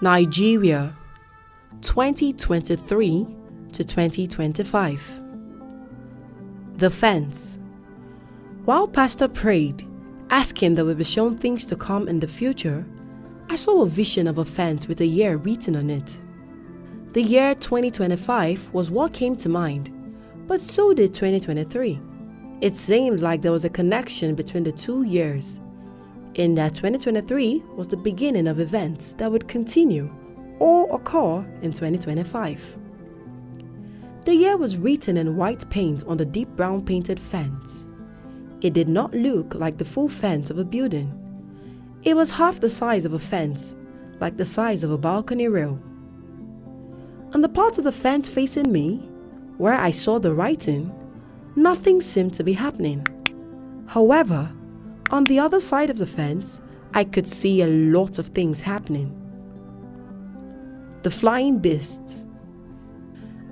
Nigeria, 2023 to 2025. The fence. While Pastor prayed, asking that we be shown things to come in the future, I saw a vision of a fence with a year written on it. The year 2025 was what came to mind, but so did 2023. It seemed like there was a connection between the 2 years, in that 2023 was the beginning of events that would continue or occur in 2025. The year was written in white paint on the deep brown painted fence. It did not look like the full fence of a building. It was half the size of a fence, like the size of a balcony rail. On the part of the fence facing me, where I saw the writing, nothing seemed to be happening. However, on the other side of the fence, I could see a lot of things happening. The flying beasts.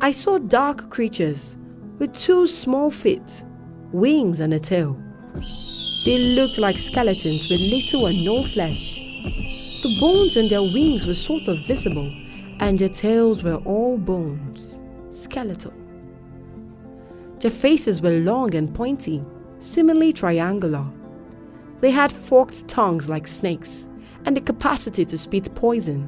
I saw dark creatures with 2 small feet, wings and a tail. They looked like skeletons with little or no flesh. The bones on their wings were sort of visible, and their tails were all bones, skeletal. Their faces were long and pointy, seemingly triangular. They had forked tongues like snakes and the capacity to spit poison.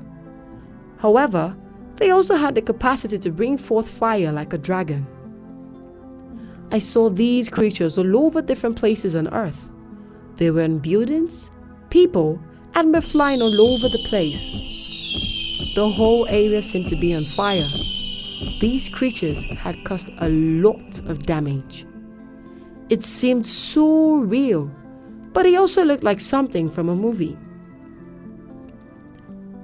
However, they also had the capacity to bring forth fire like a dragon. I saw these creatures all over different places on earth. They were in buildings, people, and were flying all over the place. The whole area seemed to be on fire. These creatures had caused a lot of damage. It seemed so real, but it also looked like something from a movie.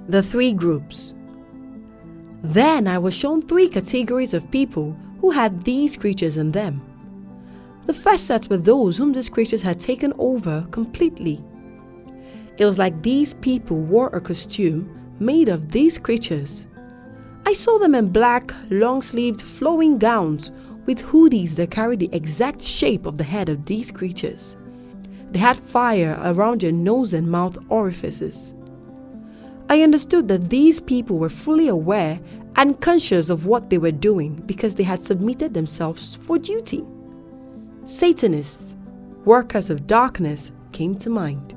The 3 groups. Then I was shown 3 categories of people who had these creatures in them. The first set were those whom these creatures had taken over completely. It was like these people wore a costume made of these creatures. I saw them in black, long-sleeved, flowing gowns with hoodies that carried the exact shape of the head of these creatures. They had fire around their nose and mouth orifices. I understood that these people were fully aware and conscious of what they were doing because they had submitted themselves for duty. Satanists, workers of darkness, came to mind.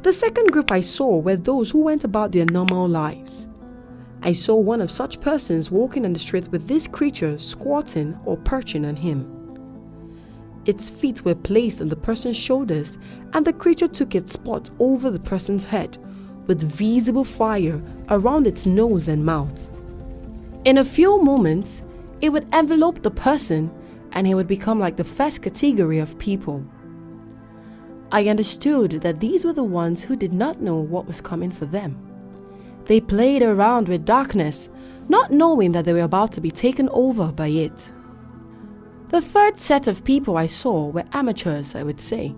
The second group I saw were those who went about their normal lives. I saw one of such persons walking on the street with this creature squatting or perching on him. Its feet were placed on the person's shoulders, and the creature took its spot over the person's head, with visible fire around its nose and mouth. In a few moments, it would envelope the person, and he would become like the first category of people. I understood that these were the ones who did not know what was coming for them. They played around with darkness, not knowing that they were about to be taken over by it. The third set of people I saw were amateurs, I would say.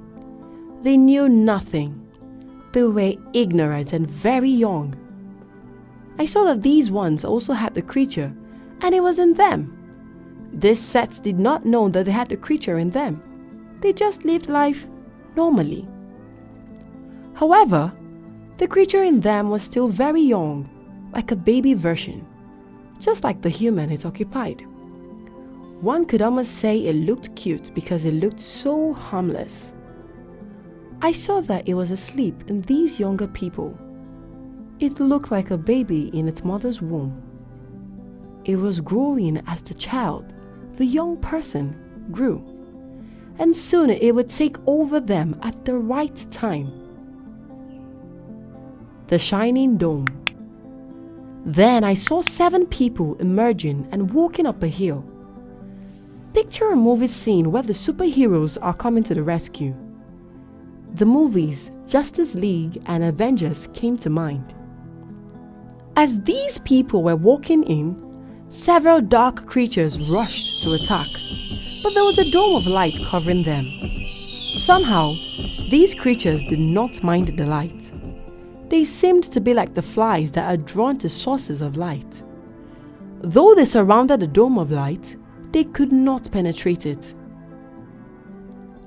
They knew nothing. They were ignorant and very young. I saw that these ones also had the creature, and it was in them. These sets did not know that they had the creature in them. They just lived life normally. However, the creature in them was still very young, like a baby version, just like the human it occupied. One could almost say it looked cute because it looked so harmless. I saw that it was asleep in these younger people. It looked like a baby in its mother's womb. It was growing as the child, the young person, grew. And soon it would take over them at the right time. The shining dome. Then I saw 7 people emerging and walking up a hill. Picture a movie scene where the superheroes are coming to the rescue. The movies Justice League and Avengers came to mind. As these people were walking in, several dark creatures rushed to attack, but there was a dome of light covering them. Somehow, these creatures did not mind the light. They seemed to be like the flies that are drawn to sources of light. Though they surrounded the dome of light, they could not penetrate it.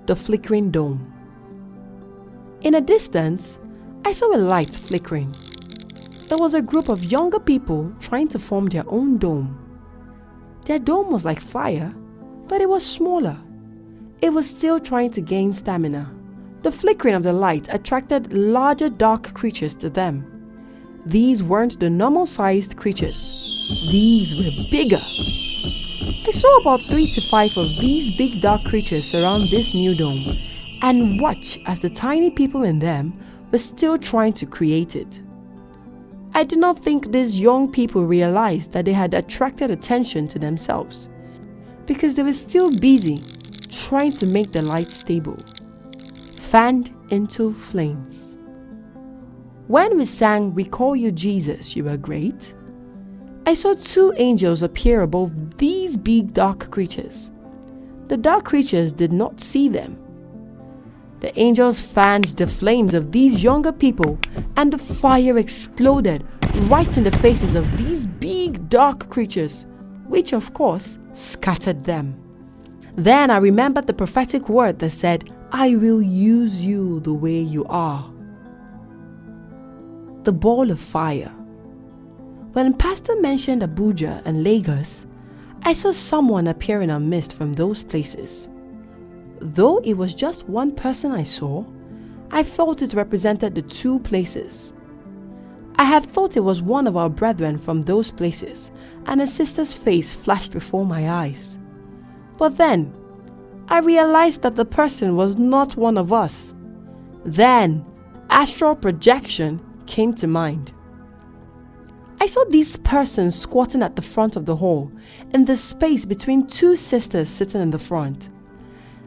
The flickering dome. In a distance, I saw a light flickering. there was a group of younger people trying to form their own dome. Their dome was like fire, but it was smaller. It was still trying to gain stamina. The flickering of the light attracted larger dark creatures to them. These weren't the normal-sized creatures. These were bigger. I saw about 3 to 5 of these big dark creatures surround this new dome and watch as the tiny people in them were still trying to create it. I do not think these young people realized that they had attracted attention to themselves because they were still busy trying to make the light stable, fanned into flames. When we sang "We Call You Jesus, You Are Great," I saw 2 angels appear above these big dark creatures. The dark creatures did not see them. The angels fanned the flames of these younger people, and the fire exploded right in the faces of these big dark creatures, which of course scattered them. Then I remembered the prophetic word that said, "I will use you the way you are." The ball of fire. When Pastor mentioned Abuja and Lagos, I saw someone appear in our midst from those places. Though it was just one person I saw, I felt it represented the 2 places. I had thought it was one of our brethren from those places, and a sister's face flashed before my eyes. But then, I realized that the person was not one of us. Then, astral projection came to mind. I saw these persons squatting at the front of the hall, in the space between 2 sisters sitting in the front.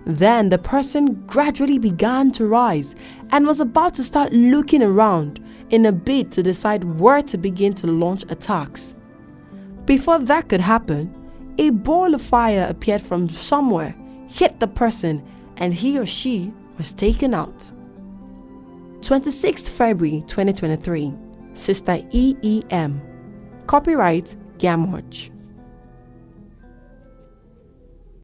Then the person gradually began to rise and was about to start looking around in a bid to decide where to begin to launch attacks. Before that could happen, a ball of fire appeared from somewhere, hit the person, and he or she was taken out. 26th February 2023, Sister EEM. Copyright Gamwatch.